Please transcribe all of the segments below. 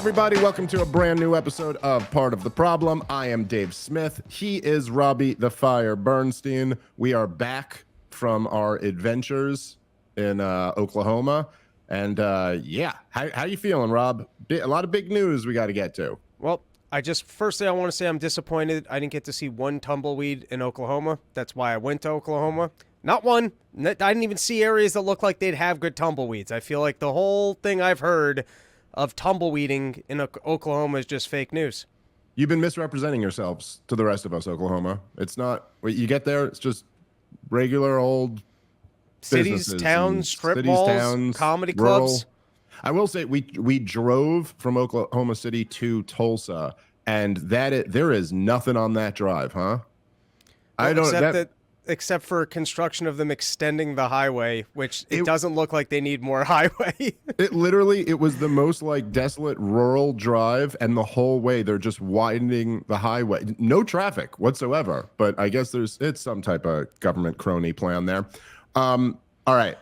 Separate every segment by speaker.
Speaker 1: everybody. Welcome to a brand new episode of Part of the Problem. I am Dave Smith. He is Robbie the Fire Bernstein. We are back from our adventures in Oklahoma. And yeah, how you feeling, Rob? A lot of big news we got to get to.
Speaker 2: Well, firstly, I want to say I'm disappointed I didn't get to see one tumbleweed in Oklahoma. That's why I went to Oklahoma. Not one. I didn't even see areas that look like they'd have good tumbleweeds. I feel like the whole thing I've heard of tumbleweeding in Oklahoma is just fake news.
Speaker 1: You've been misrepresenting yourselves to the rest of us, Oklahoma. It's not, you get there, it's just regular old
Speaker 2: cities, towns, strip malls, comedy clubs.
Speaker 1: I will say we drove from Oklahoma City to Tulsa, and there is nothing on that drive, huh?
Speaker 2: Well, except for construction of them extending the highway, which it doesn't look like they need more highway.
Speaker 1: It was the most like desolate rural drive, and the whole way they're just widening the highway. No traffic whatsoever, but I guess it's some type of government crony plan there. All right.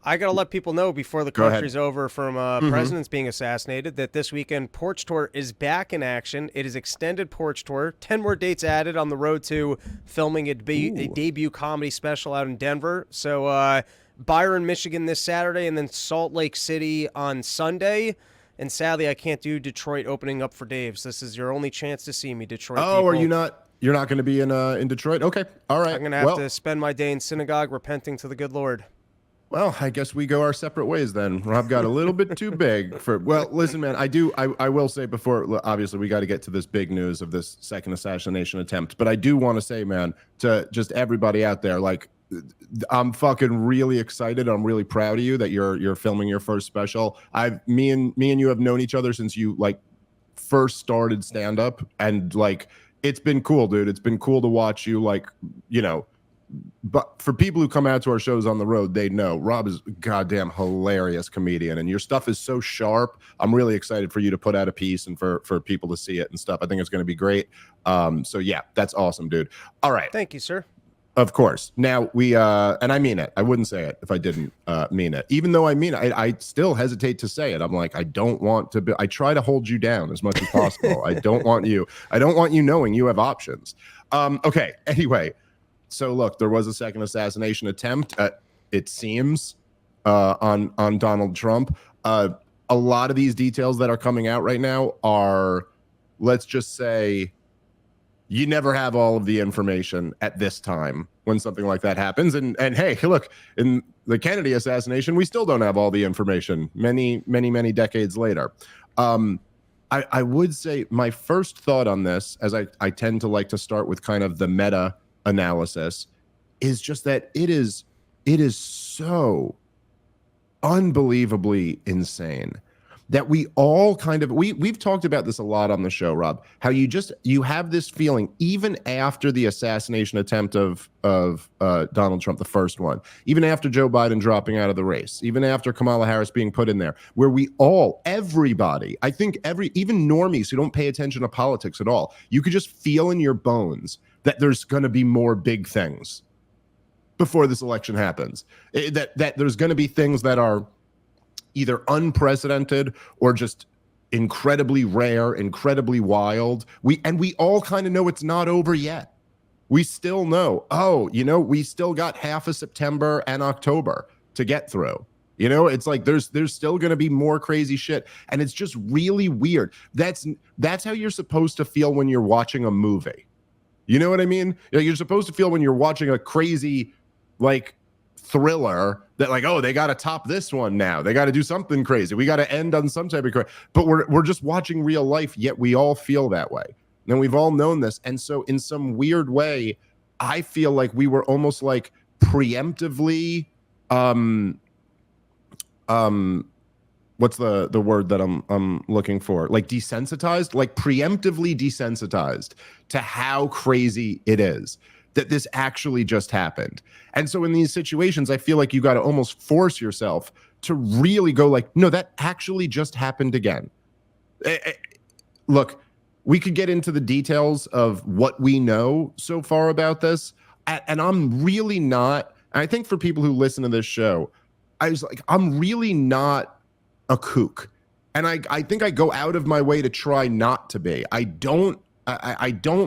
Speaker 2: I got to let people know before the country's over from presidents being assassinated that this weekend Porch Tour is back in action. It is extended Porch Tour. 10 more dates added on the road to filming a debut comedy special out in Denver. So Byron, Michigan this Saturday, and then Salt Lake City on Sunday. And sadly, I can't do Detroit opening up for Dave's. This is your only chance to see me, Detroit people.
Speaker 1: Are you not? You're not going to be in Detroit? Okay. All right.
Speaker 2: I'm going to have to spend my day in synagogue repenting to the good Lord.
Speaker 1: Well, I guess we go our separate ways then. Rob got a little bit too big for. Well, listen, man, I will say before, obviously, we got to get to this big news of this second assassination attempt. But I do want to say, man, to just everybody out there, like, I'm fucking really excited. I'm really proud of you that you're filming your first special. Me and you have known each other since you like first started stand up, and like it's been cool, dude. It's been cool to watch you, like, you know. But for people who come out to our shows on the road, they know Rob is a goddamn hilarious comedian, and your stuff is so sharp. I'm really excited for you to put out a piece and for people to see it and stuff. I think it's going to be great. So yeah, that's awesome, dude. All right.
Speaker 2: Thank you, sir.
Speaker 1: Of course. Now we, and I mean it. I wouldn't say it if I didn't mean it. Even though I mean it, I still hesitate to say it. I'm like, I don't want to be, I try to hold you down as much as possible. I don't want you knowing you have options. Okay. Anyway. So look, there was a second assassination attempt, it seems, on Donald Trump. A lot of these details that are coming out right now are, let's just say, you never have all of the information at this time when something like that happens. And hey, look, in the Kennedy assassination, we still don't have all the information many, many, many decades later. I would say my first thought on this, as I tend to like to start with kind of the meta analysis, is just that it is so unbelievably insane that we all kind of we've talked about this a lot on the show, Rob, how you have this feeling even after the assassination attempt of Donald Trump, the first one, even after Joe Biden dropping out of the race, even after Kamala Harris being put in there, where everybody, I think even normies who don't pay attention to politics at all, you could just feel in your bones that there's going to be more big things before this election happens. That there's going to be things that are either unprecedented or just incredibly rare, incredibly wild. We all kind of know it's not over yet. We still know, we still got half of September and October to get through. You know, it's like there's still going to be more crazy shit, and it's just really weird. That's how you're supposed to feel when you're watching a movie. You know what I mean? You're supposed to feel when you're watching a crazy, like, thriller that, like, oh, they got to top this one now. They got to do something crazy. We got to end on some type of crazy. But we're just watching real life, yet we all feel that way. And we've all known this. And so in some weird way, I feel like we were almost like preemptively what's the word that I'm looking for? Like desensitized, like preemptively desensitized to how crazy it is that this actually just happened. And so in these situations, I feel like you got to almost force yourself to really go like, no, that actually just happened again. Look, we could get into the details of what we know so far about this. And I'm really not, I think for people who listen to this show, I'm really not a kook. And I think I go out of my way to try not to be. I don't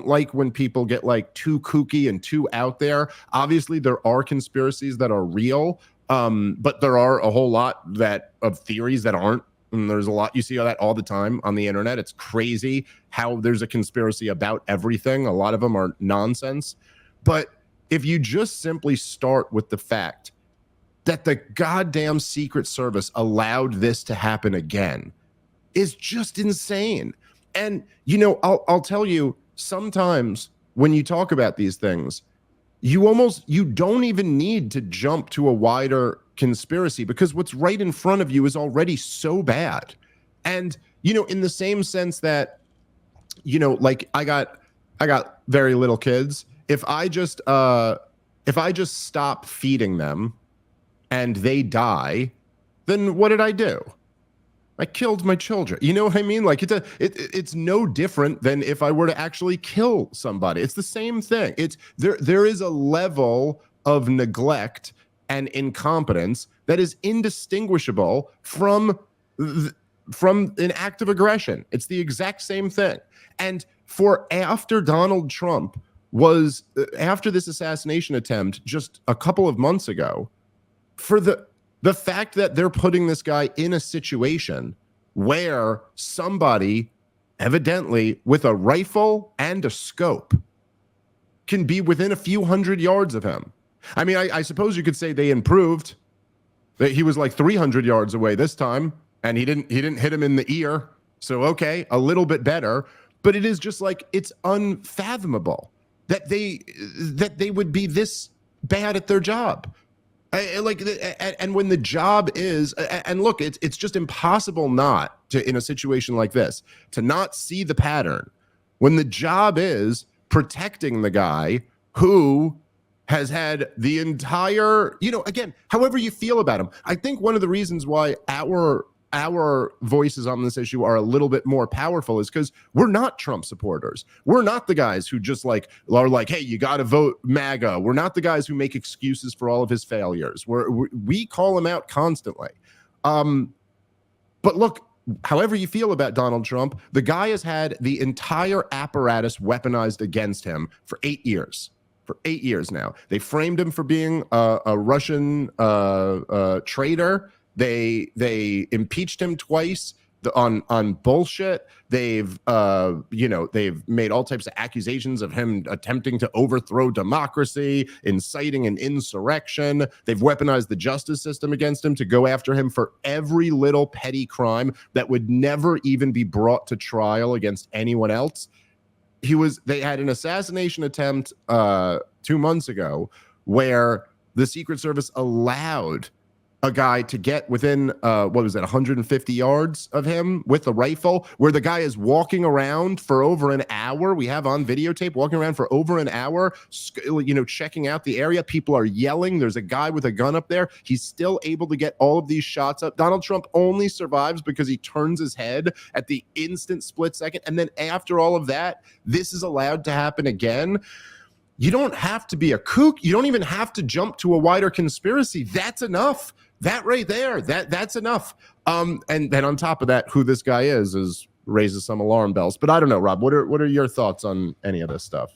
Speaker 1: like when people get like too kooky and too out there. Obviously, there are conspiracies that are real, but there are a whole lot of theories that aren't. And there's a lot, you see that all the time on the internet. It's crazy how there's a conspiracy about everything. A lot of them are nonsense. But if you just simply start with the fact that the goddamn Secret Service allowed this to happen again is just insane. And, you know, I'll tell you, sometimes when you talk about these things, you don't even need to jump to a wider conspiracy, because what's right in front of you is already so bad. And, you know, in the same sense that, you know, like I got very little kids. If I just stop feeding them and they die, then what did I do? I killed my children. You know what I mean? Like it's no different than if I were to actually kill somebody. It's the same thing. There is a level of neglect and incompetence that is indistinguishable from an act of aggression. It's the exact same thing. And after Donald Trump after this assassination attempt just a couple of months ago, for the fact that they're putting this guy in a situation where somebody, evidently with a rifle and a scope, can be within a few hundred yards of him. I mean, I suppose you could say they improved. That he was like 300 yards away this time, and he didn't hit him in the ear. So, okay, a little bit better. But it is just like, it's unfathomable that they would be this bad at their job. And when the job is, and look, it's just impossible not to, in a situation like this, to not see the pattern. When the job is protecting the guy who has had the entire, you know, again, however you feel about him. I think one of the reasons why our voices on this issue are a little bit more powerful is because we're not Trump supporters. We're not the guys who just are like, hey, you got to vote MAGA. We're not the guys who make excuses for all of his failures. We call him out constantly. But look, however you feel about Donald Trump, the guy has had the entire apparatus weaponized against him for 8 years. For 8 years now. They framed him for being a Russian traitor. They impeached him twice on bullshit. They've made all types of accusations of him attempting to overthrow democracy, inciting an insurrection. They've weaponized the justice system against him to go after him for every little petty crime that would never even be brought to trial against anyone else. They had an assassination attempt 2 months ago where the Secret Service allowed a guy to get within 150 yards of him with a rifle, where the guy is walking around for over an hour. We have on videotape walking around for over an hour, checking out the area. People are yelling. There's a guy with a gun up there. He's still able to get all of these shots up. Donald Trump only survives because he turns his head at the instant split second. And then after all of that, this is allowed to happen again. You don't have to be a kook. You don't even have to jump to a wider conspiracy. That's enough. That right there, that's enough. And then on top of that, who this guy is raises some alarm bells. But I don't know, Rob, what are your thoughts on any of this stuff?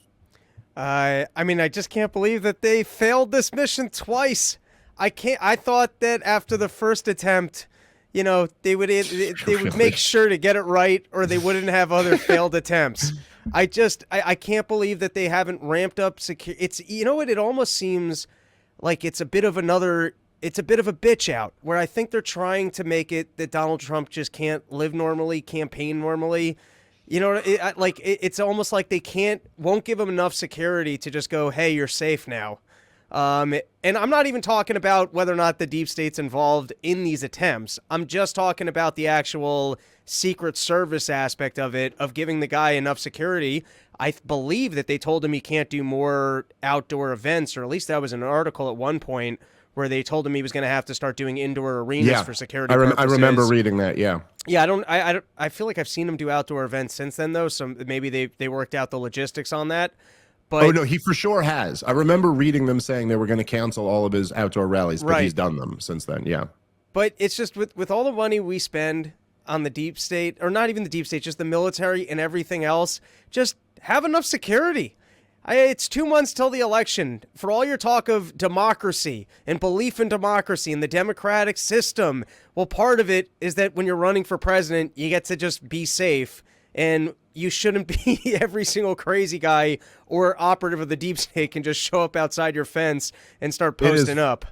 Speaker 2: I mean, I just can't believe that they failed this mission twice. I thought that after the first attempt, they would make sure to get it right, or they wouldn't have other failed attempts. I can't believe that they haven't ramped up security. It's, it almost seems like it's a bit of a bitch out, where I think they're trying to make it that Donald Trump just can't live normally, campaign normally. It's almost like they won't give him enough security to just go, hey, you're safe now. And I'm not even talking about whether or not the deep state's involved in these attempts. I'm just talking about the actual Secret Service aspect of it, of giving the guy enough security. I believe that they told him he can't do more outdoor events, or at least that was an article at one point where they told him he was going to have to start doing indoor arenas for security purposes.
Speaker 1: I remember reading that, yeah.
Speaker 2: Yeah, I feel like I've seen him do outdoor events since then, though, so maybe they worked out the logistics on that. But,
Speaker 1: oh, no, he for sure has. I remember reading them saying they were going to cancel all of his outdoor rallies, but he's done them since then, yeah.
Speaker 2: But it's just with all the money we spend on the deep state, or not even the deep state, just the military and everything else. Just have enough security. It's 2 months till the election. For all your talk of democracy and belief in democracy and the democratic system, well, part of it is that when you're running for president, you get to just be safe. And you shouldn't be every single crazy guy or operative of the deep state can just show up outside your fence and start posting up.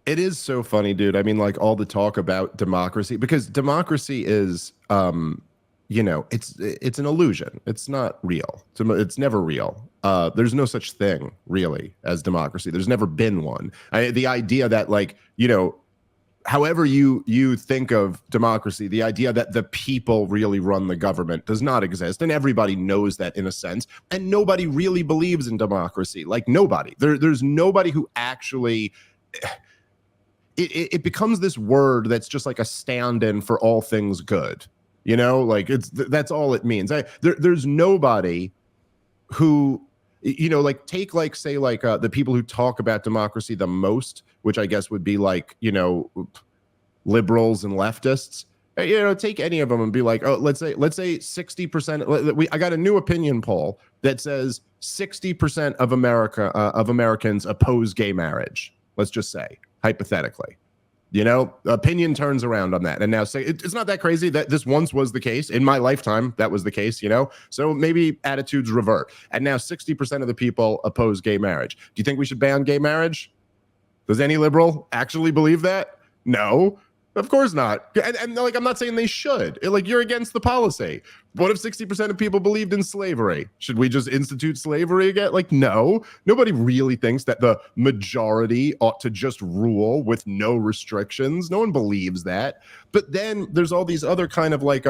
Speaker 1: It is so funny, dude. I mean, like all the talk about democracy, because democracy is, you know, it's an illusion. It's not real. It's never real. There's no such thing really as democracy. There's never been one. The idea that, like, you know, however you think of democracy, the idea that the people really run the government does not exist. And everybody knows that in a sense. And nobody really believes in democracy. Like nobody. There's nobody who actually... It becomes this word that's just like a stand-in for all things good. You know, like that's all it means. There's nobody who... You know, like take like say like the people who talk about democracy the most, which I guess would be like, you know, liberals and leftists. You know, take any of them and be like, oh, let's say 60%. I got a new opinion poll that says 60% of Americans oppose gay marriage. Let's just say hypothetically. You know, opinion turns around on that. And now say it's not that crazy that this once was the case. In my lifetime, that was the case, you know? So maybe attitudes revert. And now 60% of the people oppose gay marriage. Do you think we should ban gay marriage? Does any liberal actually believe that? No, of course not. And like, I'm not saying they should. Like, you're against the policy. What if 60% of people believed in slavery? Should we just institute slavery again? Like, no. Nobody really thinks that the majority ought to just rule with no restrictions. No one believes that. But then there's all these other kind of like,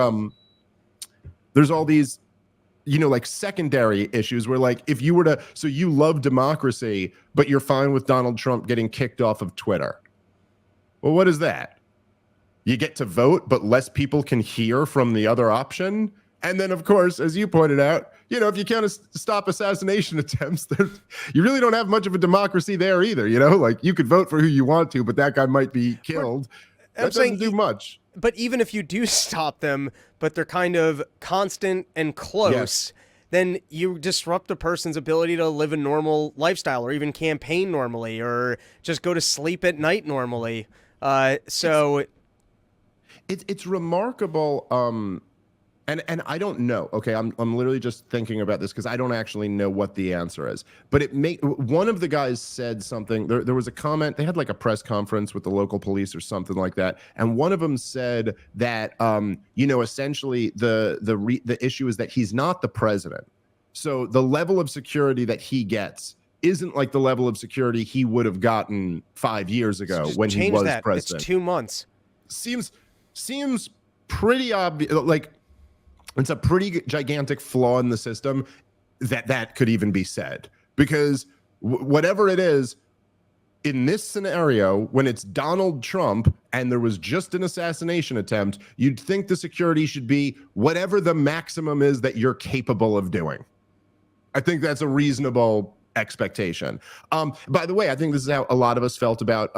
Speaker 1: there's all these, you know, like secondary issues where like, if you were to, so you love democracy, but you're fine with Donald Trump getting kicked off of Twitter. Well, what is that? You get to vote, but less people can hear from the other option. And then, of course, as you pointed out, you know, if you can't stop assassination attempts, you really don't have much of a democracy there either. You know, like you could vote for who you want to, but that guy might be killed. That doesn't do much.
Speaker 2: But even if you do stop them, but they're kind of constant and close, then you disrupt a person's ability to live a normal lifestyle or even campaign normally or just go to sleep at night normally.
Speaker 1: It's remarkable, and I don't know. Okay, I'm literally just thinking about this because I don't actually know what the answer is. But one of the guys said something. There was a comment. They had like a press conference with the local police or something like that, and one of them said that you know, essentially the issue is that he's not the president, so the level of security that he gets isn't like the level of security he would have gotten 5 years ago when he was president.
Speaker 2: It's 2 months.
Speaker 1: Seems pretty obvious. Like it's a pretty gigantic flaw in the system that could even be said, because whatever it is in this scenario, when it's Donald Trump and there was just an assassination attempt, you'd think the security should be whatever the maximum is that you're capable of doing. I think that's a reasonable expectation. By the way, I think this is how a lot of us felt about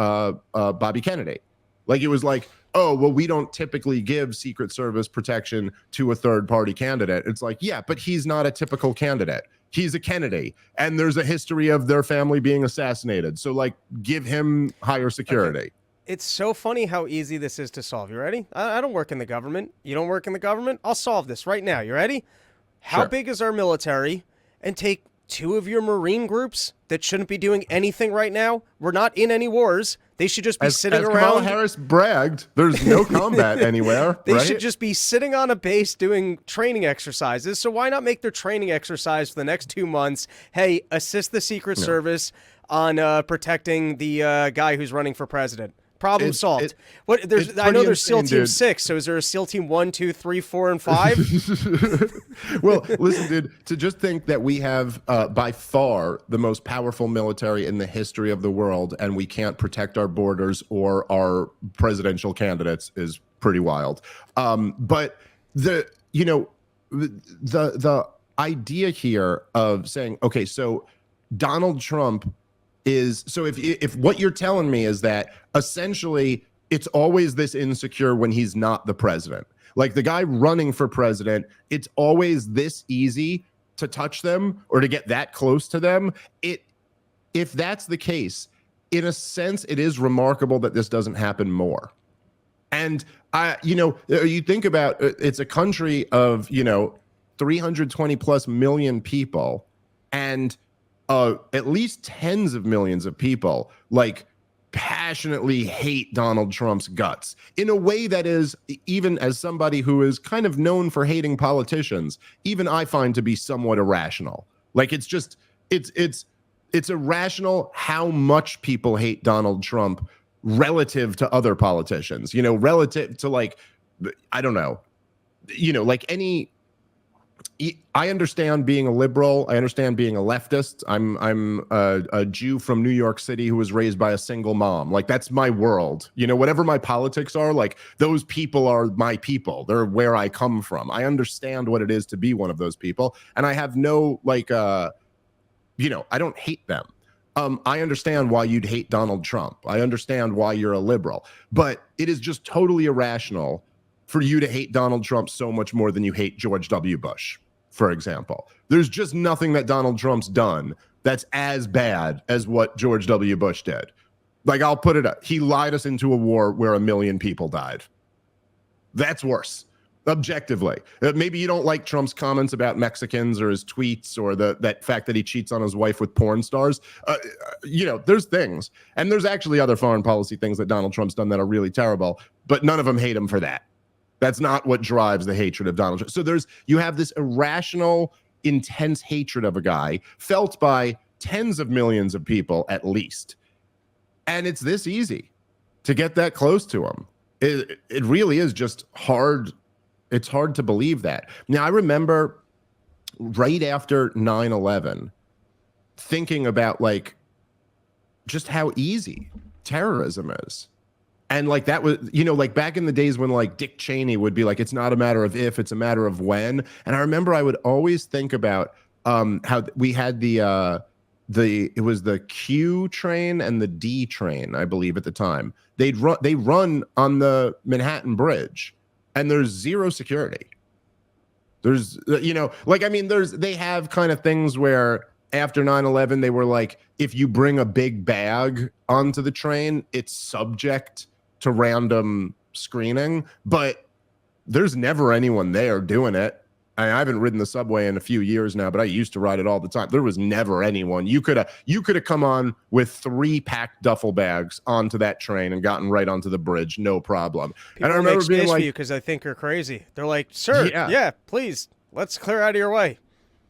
Speaker 1: Bobby Kennedy. Like it was like, oh, well, we don't typically give Secret Service protection to a third-party candidate. It's like, yeah, but he's not a typical candidate. He's a Kennedy, and there's a history of their family being assassinated. So, like, give him higher security. Okay.
Speaker 2: It's so funny how easy this is to solve. You ready? I don't work in the government. You don't work in the government? I'll solve this right now. You ready? How big is our military? And take 2 of your Marine groups that shouldn't be doing anything right now. We're not in any wars. They should just be sitting around.
Speaker 1: Kamala Harris bragged, there's no combat anywhere.
Speaker 2: They should just be sitting on a base doing training exercises. So why not make their training exercise for the next 2 months? Hey, assist the Secret Service on protecting the guy who's running for president. Problem solved. I know there's SEAL Team 6, so is there a SEAL Team 1, 2, 3, 4, and 5?
Speaker 1: Well, listen, dude, to just think that we have by far the most powerful military in the history of the world, and we can't protect our borders or our presidential candidates is pretty wild. But the idea here of saying, okay, so Donald Trump is, so if what you're telling me is that essentially it's always this insecure when he's not the president. Like the guy running for president, it's always this easy to touch them or to get that close to them. If that's the case, in a sense, it is remarkable that this doesn't happen more. And you think about it's a country of 320 plus million people, and at least tens of millions of people like passionately hate Donald Trump's guts in a way that is, even as somebody who is kind of known for hating politicians, even I find to be somewhat irrational. Like it's irrational how much people hate Donald Trump relative to other politicians, relative to like, I don't know, like I understand being a liberal. I understand being a leftist. I'm a Jew from New York City who was raised by a single mom. Like that's my world. Whatever my politics are, like those people are my people. They're where I come from. I understand what it is to be one of those people. And I have no I don't hate them. I understand why you'd hate Donald Trump. I understand why you're a liberal, but it is just totally irrational for you to hate Donald Trump so much more than you hate George W. Bush, for example. There's just nothing that Donald Trump's done that's as bad as what George W. Bush did. Like, I'll put it up. He lied us into a war where 1 million people died. That's worse. Objectively. Maybe you don't like Trump's comments about Mexicans or his tweets or that fact that he cheats on his wife with porn stars. There's things. And there's actually other foreign policy things that Donald Trump's done that are really terrible, but none of them hate him for that. That's not what drives the hatred of Donald Trump. So you have this irrational, intense hatred of a guy felt by tens of millions of people at least. And it's this easy to get that close to him. It really is just hard. It's hard to believe that. Now, I remember right after 9/11 thinking about like just how easy terrorism is. And like that was, like back in the days when like Dick Cheney would be like, it's not a matter of if, it's a matter of when. And I remember I would always think about how we had it was the Q train and the D train, I believe at the time. They run on the Manhattan Bridge. And there's zero security. There's, they have kind of things where after 9/11, they were like, if you bring a big bag onto the train, it's subject to random screening, but there's never anyone there doing it. I haven't ridden the subway in a few years now, but I used to ride it all the time. There was never anyone. You could have come on with 3 packed duffel bags onto that train and gotten right onto the bridge, no problem.
Speaker 2: People
Speaker 1: and I remember being like,
Speaker 2: because I think you're crazy. They're like, sir, yeah, please, let's clear out of your way.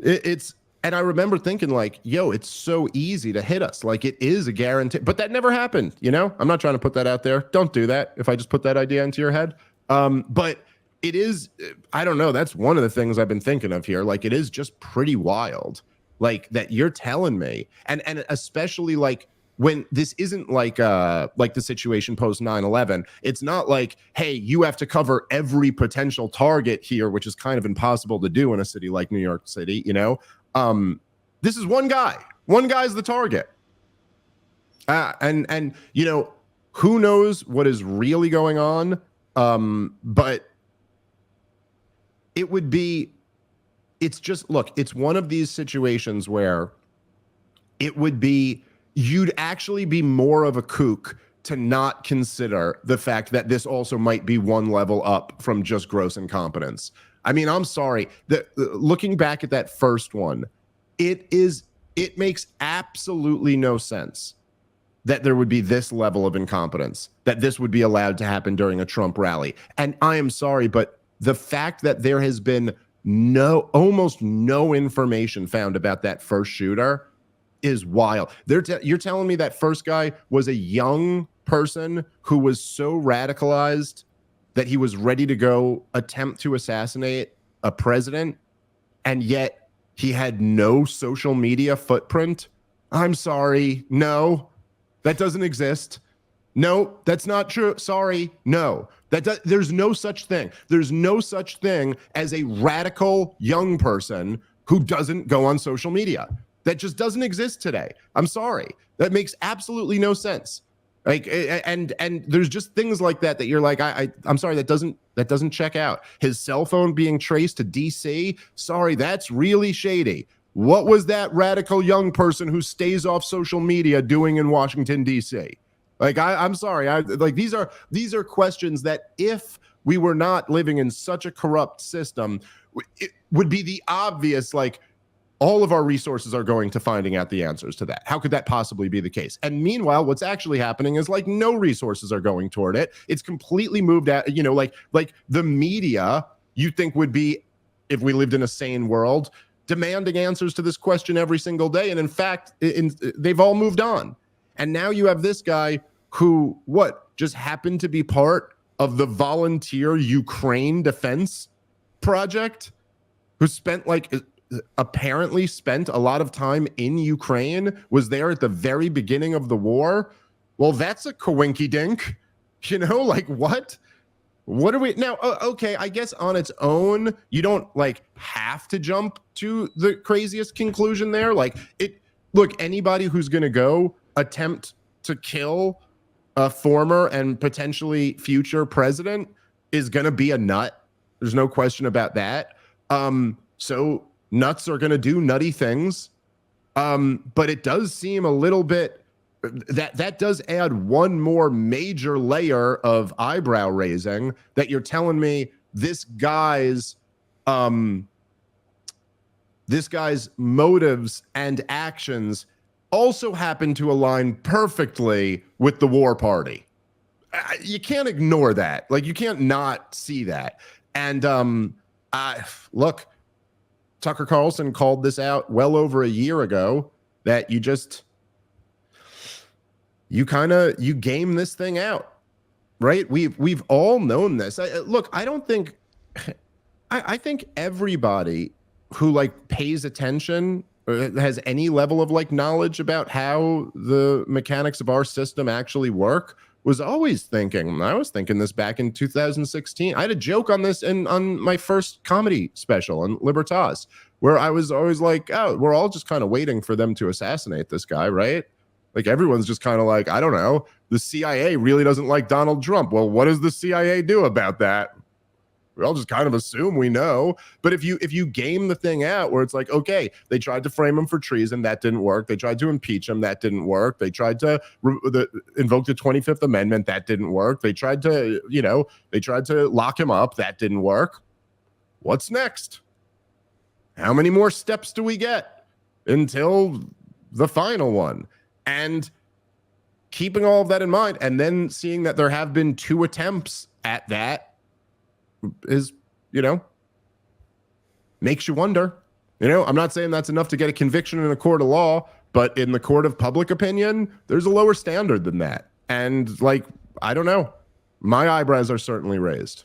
Speaker 1: And I remember thinking like, yo, it's so easy to hit us. Like it is a guarantee, but that never happened. I'm not trying to put that out there. Don't do that. If I just put that idea into your head, but it is, I don't know. That's one of the things I've been thinking of here. Like, it is just pretty wild, like that you're telling me. And especially like when this isn't like the situation post 9/11, it's not like, hey, you have to cover every potential target here, which is kind of impossible to do in a city like New York City. This is one guy. One guy's the target. And who knows what is really going on. But it's just, look, it's one of these situations where you'd actually be more of a kook to not consider the fact that this also might be one level up from just gross incompetence. I mean, I'm sorry that looking back at that first one, it makes absolutely no sense that there would be this level of incompetence, that this would be allowed to happen during a Trump rally. And I am sorry, but the fact that there has been almost no information found about that first shooter is wild. You're telling me that first guy was a young person who was so radicalized that he was ready to go attempt to assassinate a president, and yet he had no social media footprint? I'm sorry. No, that doesn't exist. No, that's not true. Sorry. No, there's no such thing. There's no such thing as a radical young person who doesn't go on social media. That just doesn't exist today. I'm sorry. That makes absolutely no sense. Like, and there's just things like that you're like, I'm sorry, that doesn't check out. His cell phone being traced to DC, sorry, that's really shady. What was that radical young person who stays off social media doing in Washington DC? Like, I'm sorry, like these are questions that if we were not living in such a corrupt system, it would be the obvious, like, all of our resources are going to finding out the answers to that. How could that possibly be the case? And meanwhile, what's actually happening is like no resources are going toward it. It's completely moved out, like the media you think would be, if we lived in a sane world, demanding answers to this question every single day. And in fact, they've all moved on. And now you have this guy who, just happened to be part of the volunteer Ukraine defense project, who apparently spent a lot of time in Ukraine, was there at the very beginning of the war. Well, that's a coinky dink, like what? What are we now? Okay, I guess on its own, you don't have to jump to the craziest conclusion there. Look, anybody who's going to go attempt to kill a former and potentially future president is going to be a nut. There's no question about that. So nuts are going to do nutty things. But it does seem a little bit that does add one more major layer of eyebrow raising, that you're telling me this guy's motives and actions also happen to align perfectly with the war party. You can't ignore that. You can't not see that. And look, Tucker Carlson called this out well over a year ago, that you game this thing out, right? We've all known this. Look, I think everybody who pays attention or has any level of knowledge about how the mechanics of our system actually work was always thinking. I was thinking this back in 2016. I had a joke on this on my first comedy special on Libertas, where I was always like, oh, we're all just kind of waiting for them to assassinate this guy, right? Everyone's just kind of like, I don't know, the CIA really doesn't like Donald Trump. Well, what does the CIA do about that? We all just kind of assume we know. But if you game the thing out where it's like, okay, they tried to frame him for treason, that didn't work. They tried to impeach him, that didn't work. They tried to invoke the 25th Amendment, that didn't work. They tried to, lock him up, that didn't work. What's next? How many more steps do we get until the final one? And keeping all of that in mind, and then seeing that there have been 2 attempts at that, is, makes you wonder. I'm not saying that's enough to get a conviction in a court of law, but in the court of public opinion, there's a lower standard than that. And I don't know. My eyebrows are certainly raised.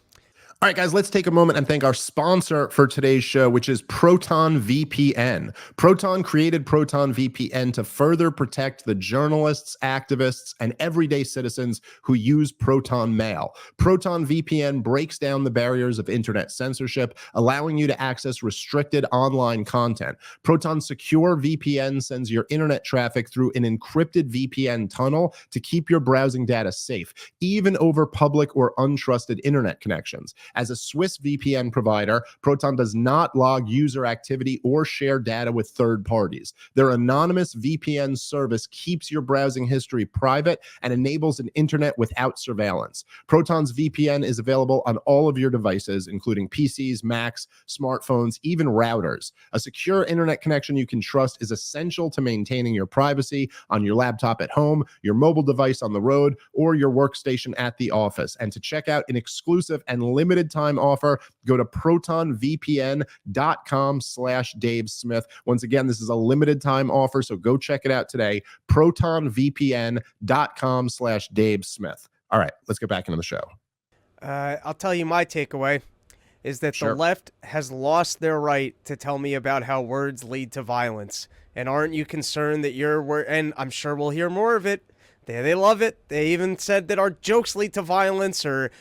Speaker 1: All right, guys, let's take a moment and thank our sponsor for today's show, which is Proton VPN. Proton created Proton VPN to further protect the journalists, activists, and everyday citizens who use Proton Mail. Proton VPN breaks down the barriers of internet censorship, allowing you to access restricted online content. Proton's secure VPN sends your internet traffic through an encrypted VPN tunnel to keep your browsing data safe, even over public or untrusted internet connections. As a Swiss VPN provider, Proton does not log user activity or share data with third parties. Their anonymous VPN service keeps your browsing history private and enables an internet without surveillance. Proton's VPN is available on all of your devices, including PCs, Macs, smartphones, even routers. A secure internet connection you can trust is essential to maintaining your privacy on your laptop at home, your mobile device on the road, or your workstation at the office. And to check out an exclusive and limited time offer, go to protonvpn.com/Dave Smith. Once again, this is a limited time offer, so go check it out today. protonvpn.com/Dave Smith. All right, let's get back into the show.
Speaker 2: I'll tell you my takeaway is that the left has lost their right to tell me about how words lead to violence. And aren't you concerned that and I'm sure we'll hear more of it, They love it. They even said that our jokes lead to violence, or,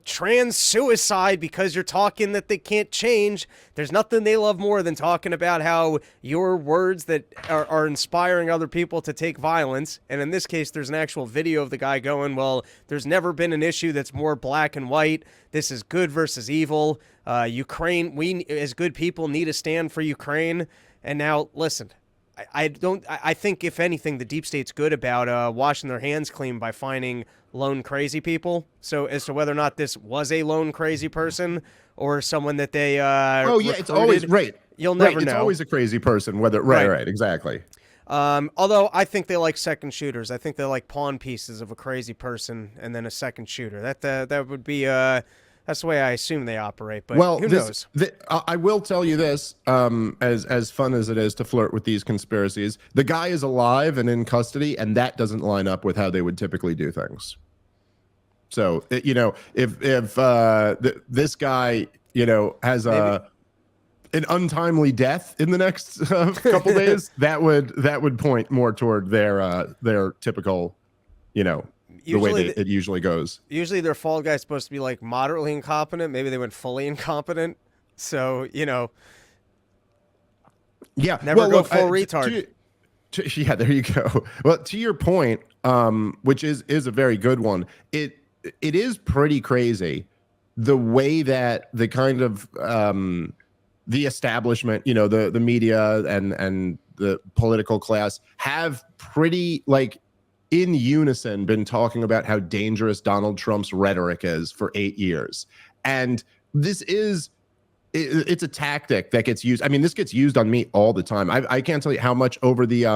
Speaker 2: trans suicide because you're talking that they can't change. There's nothing they love more than talking about how your words that are inspiring other people to take violence. And in this case, there's an actual video of the guy going, well, there's never been an issue that's more black and white. This is good versus evil. Ukraine, we as good people need to stand for Ukraine. And now, listen, I think, if anything, the deep state's good about washing their hands clean by finding lone crazy people. So as to whether or not this was a lone crazy person or someone that they recruited,
Speaker 1: it's always right.
Speaker 2: You'll never know.
Speaker 1: It's always a crazy person. Whether right, exactly.
Speaker 2: Although I think they like second shooters. I think they like pawn pieces of a crazy person and then a second shooter. That would be that's the way I assume they operate, but who knows?
Speaker 1: I will tell you this, as fun as it is to flirt with these conspiracies, the guy is alive and in custody, and that doesn't line up with how they would typically do things. So, if this guy, has an untimely death in the next couple days, that would point more toward their typical, the way it usually goes.
Speaker 2: Usually their fall guy's supposed to be like moderately incompetent. Maybe they went fully incompetent. So,
Speaker 1: yeah,
Speaker 2: never go full retard.
Speaker 1: Yeah, there you go. Well, to your point, which is a very good one. It is pretty crazy the way that the kind of the establishment, the media and the political class have pretty in unison been talking about how dangerous Donald Trump's rhetoric is for 8 years. And this it's a tactic that gets used. I mean, this gets used on me all the time. I can't tell you how much over the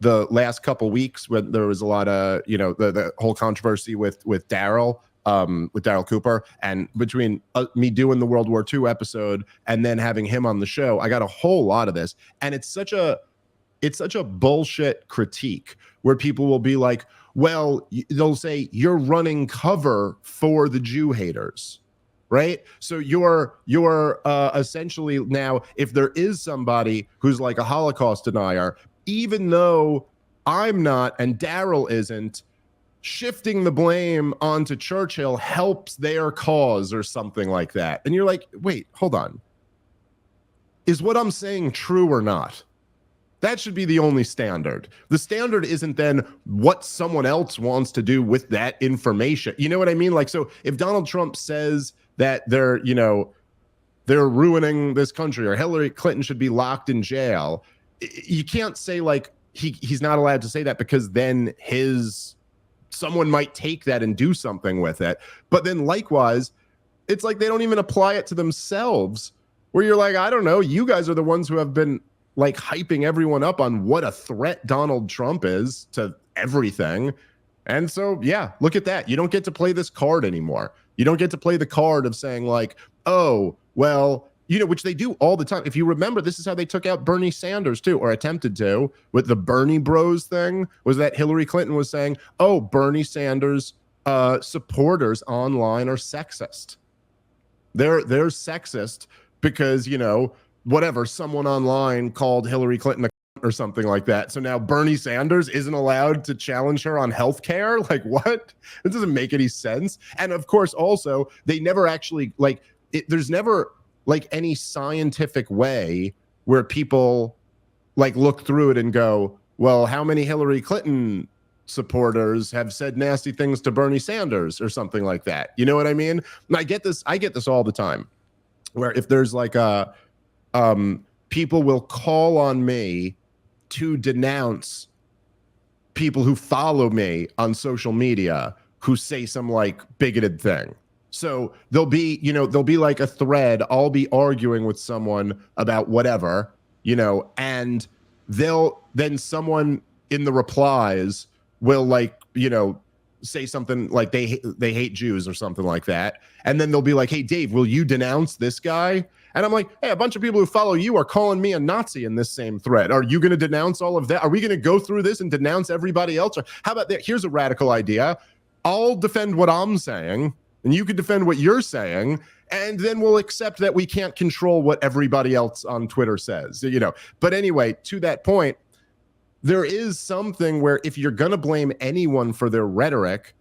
Speaker 1: last couple weeks when there was a lot of, the whole controversy with Daryl Cooper, and between me doing the World War II episode and then having him on the show, I got a whole lot of this. And it's such a bullshit critique where people will be like, well, they'll say you're running cover for the Jew haters, right? So you're essentially now, if there is somebody who's like a Holocaust denier, even though I'm not and Daryl isn't, shifting the blame onto Churchill helps their cause or something like that. And you're like, wait, hold on. Is what I'm saying true or not? That should be the only standard. The standard isn't then what someone else wants to do with that information. You know what I mean? So if Donald Trump says that they're ruining this country or Hillary Clinton should be locked in jail, you can't say he's not allowed to say that, because then someone might take that and do something with it. But then likewise, it's like they don't even apply it to themselves, where you're like, I don't know, you guys are the ones who have been hyping everyone up on what a threat Donald Trump is to everything. And so, yeah, look at that. You don't get to play this card anymore. You don't get to play the card of saying oh, well, which they do all the time. If you remember, this is how they took out Bernie Sanders too, or attempted to, with the Bernie Bros thing, was that Hillary Clinton was saying, oh, Bernie Sanders supporters online are sexist. They're sexist because, whatever, someone online called Hillary Clinton or something like that. So now Bernie Sanders isn't allowed to challenge her on healthcare. What? It doesn't make any sense. And of course, also, they never actually there's never any scientific way where people look through it and go, well, how many Hillary Clinton supporters have said nasty things to Bernie Sanders or something like that? You know what I mean? And I get this all the time, where if there's people will call on me to denounce people who follow me on social media who say some bigoted thing. So there'll be a thread. I'll be arguing with someone about whatever, and then someone in the replies will say something like they hate Jews or something like that. And then they'll be like, hey, Dave, will you denounce this guy? And I'm like, hey, a bunch of people who follow you are calling me a Nazi in this same thread. Are you going to denounce all of that? Are we going to go through this and denounce everybody else? Or how about that? Here's a radical idea. I'll defend what I'm saying, and you can defend what you're saying, and then we'll accept that we can't control what everybody else on Twitter says, But anyway, to that point, there is something where if you're going to blame anyone for their rhetoric,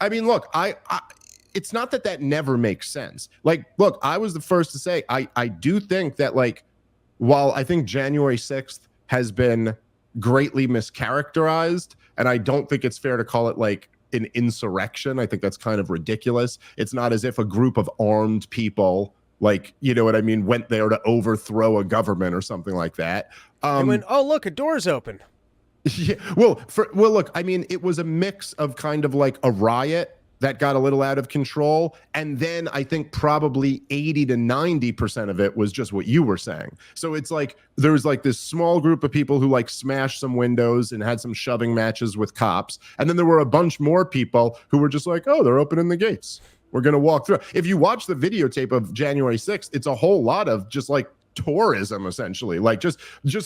Speaker 1: I mean, look, it's not that never makes sense. Like, look, I was the first to say, I do think that, like, while I think January 6th has been greatly mischaracterized, and I don't think it's fair to call it like an insurrection. I think that's kind of ridiculous. It's not as if a group of armed people, like, you know what I mean, went there to overthrow a government or something like that.
Speaker 2: They went, oh, look, a door's open.
Speaker 1: Yeah, well, look, I mean, it was a mix of kind of like a riot that got a little out of control, and then I think probably 80 to 90% of it was just what you were saying. So it's like there was like this small group of people who like smashed some windows and had some shoving matches with cops, and then there were a bunch more people who were just like, oh, they're opening the gates, we're gonna walk through. If you watch the videotape of January 6th, it's a whole lot of just like tourism, essentially, like just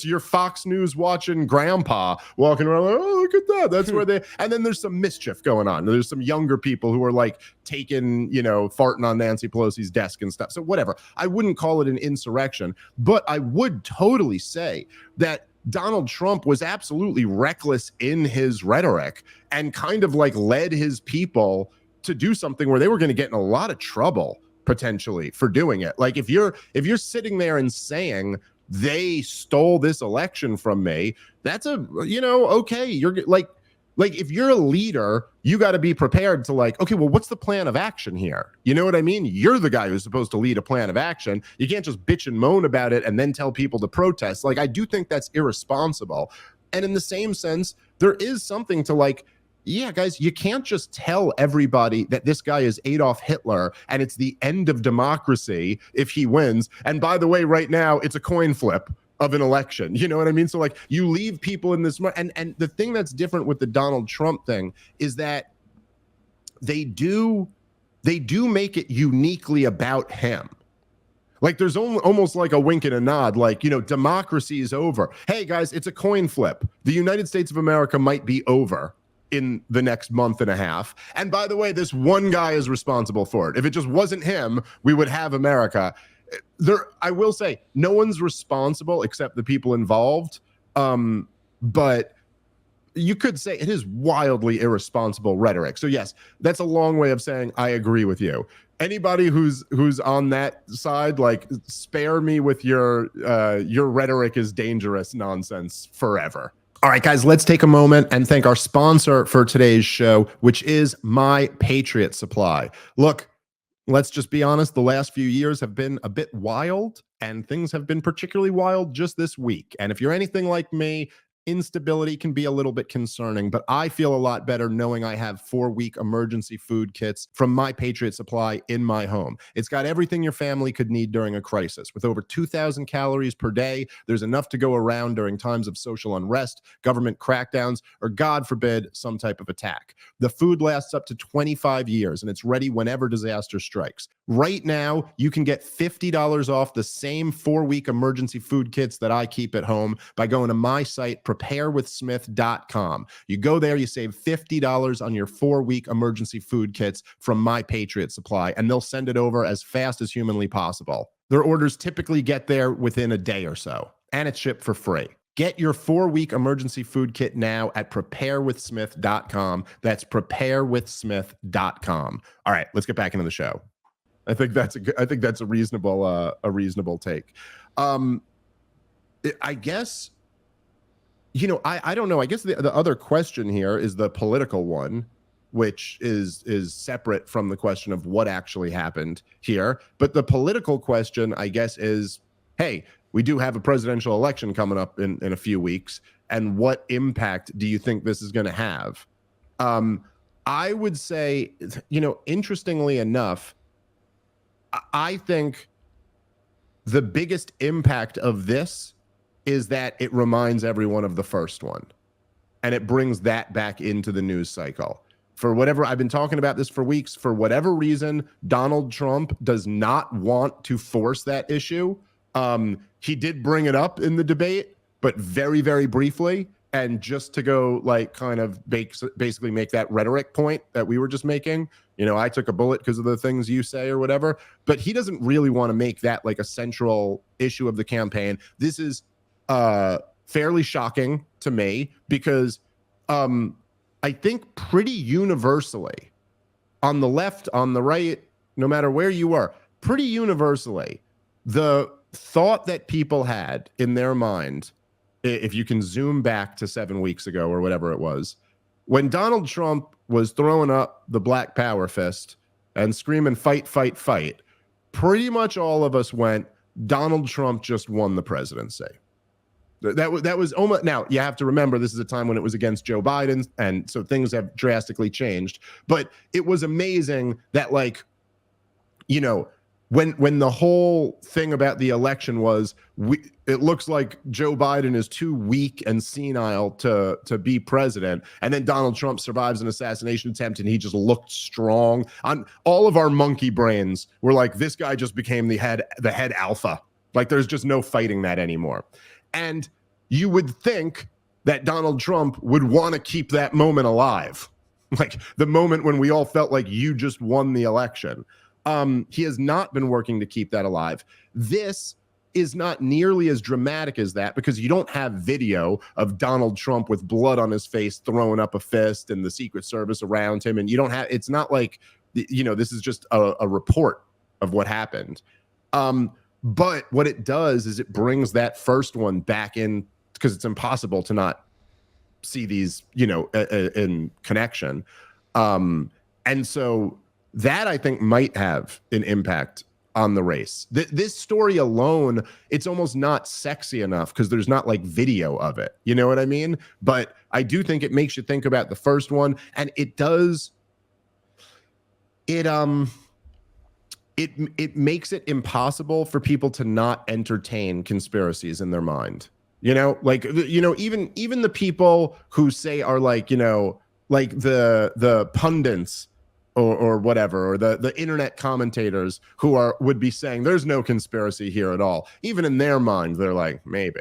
Speaker 1: your Fox News watching grandpa walking around like, oh, look at that, that's where they, and then there's some mischief going on. There's some younger people who are like taking, you know, farting on Nancy Pelosi's desk and stuff. So whatever, I wouldn't call it an insurrection, but I would totally say that Donald Trump was absolutely reckless in his rhetoric and kind of like led his people to do something where they were going to get in a lot of trouble potentially for doing it. Like if you're sitting there and saying they stole this election from me, that's a, you know, okay, you're like if you're a leader, you got to be prepared to like, okay, well, what's the plan of action here? You know what I mean? You're the guy who's supposed to lead a plan of action. You can't just bitch and moan about it and then tell people to protest. Like, I do think that's irresponsible. And in the same sense, there is something to like, yeah, guys, you can't just tell everybody that this guy is Adolf Hitler and it's the end of democracy if he wins. And by the way, right now, it's a coin flip of an election. You know what I mean? So like you leave people in this, and the thing that's different with the Donald Trump thing is that they do make it uniquely about him. Like there's almost like a wink and a nod, like, you know, democracy is over. Hey guys, it's a coin flip. The United States of America might be over in the next month and a half. And by the way, this one guy is responsible for it. If it just wasn't him, we would have America. I will say, no one's responsible except the people involved. But you could say it is wildly irresponsible rhetoric. So yes, that's a long way of saying I agree with you. Anybody who's on that side, like, spare me with your rhetoric is dangerous nonsense forever. All right, guys, let's take a moment and thank our sponsor for today's show, which is My Patriot Supply. Look, let's just be honest. The last few years have been a bit wild, and things have been particularly wild just this week. And if you're anything like me, instability can be a little bit concerning, but I feel a lot better knowing I have 4-week emergency food kits from My Patriot Supply in my home. It's got everything your family could need during a crisis. With over 2,000 calories per day, there's enough to go around during times of social unrest, government crackdowns, or God forbid, some type of attack. The food lasts up to 25 years, and it's ready whenever disaster strikes. Right now, you can get $50 off the same 4-week emergency food kits that I keep at home by going to my site, preparewithsmith.com. You go there, you save $50 on your 4-week emergency food kits from My Patriot Supply, and they'll send it over as fast as humanly possible. Their orders typically get there within a day or so, and it's shipped for free. Get your 4-week emergency food kit now at preparewithsmith.com. That's preparewithsmith.com. All right, let's get back into the show. I think that's a reasonable take. I guess, you know, I don't know. I guess the other question here is the political one, which is separate from the question of what actually happened here. But the political question, I guess, is, hey, we do have a presidential election coming up in a few weeks, and what impact do you think this is going to have? I would say, you know, interestingly enough, I think the biggest impact of this is that it reminds everyone of the first one, and it brings that back into the news cycle. For whatever, I've been talking about this for weeks, for whatever reason, Donald Trump does not want to force that issue. He did bring it up in the debate, but very, very briefly. And just to go like kind of basically make that rhetoric point that we were just making, you know, I took a bullet because of the things you say or whatever, but he doesn't really want to make that like a central issue of the campaign. This is fairly shocking to me because I think pretty universally on the left, on the right, no matter where you are, pretty universally, the thought that people had in their mind, if you can zoom back to 7 weeks ago or whatever it was, when Donald Trump was throwing up the black power fist and screaming, fight, fight, fight, pretty much all of us went, Donald Trump just won the presidency. That was almost. Now you have to remember this is a time when it was against Joe Biden, and so things have drastically changed. But it was amazing that, like, you know, when the whole thing about the election was, it looks like Joe Biden is too weak and senile to be president, and then Donald Trump survives an assassination attempt, and he just looked strong. On all of our monkey brains were like, this guy just became the head alpha. Like, there's just no fighting that anymore. And you would think that Donald Trump would want to keep that moment alive, like the moment when we all felt like you just won the election. He has not been working to keep that alive. This is not nearly as dramatic as that because you don't have video of Donald Trump with blood on his face throwing up a fist and the Secret Service around him. And you don't have, it's not like, you know, this is just a report of what happened. But what it does is it brings that first one back in because it's impossible to not see these, you know, in connection. And so that I think might have an impact on the race. This story alone, it's almost not sexy enough because there's not like video of it. You know what I mean? But I do think it makes you think about the first one, and it does. It makes it impossible for people to not entertain conspiracies in their mind. You know, like, you know, even the people who say are like, you know, like the pundits or whatever, or the internet commentators who would be saying there's no conspiracy here at all. Even in their mind, they're like, maybe.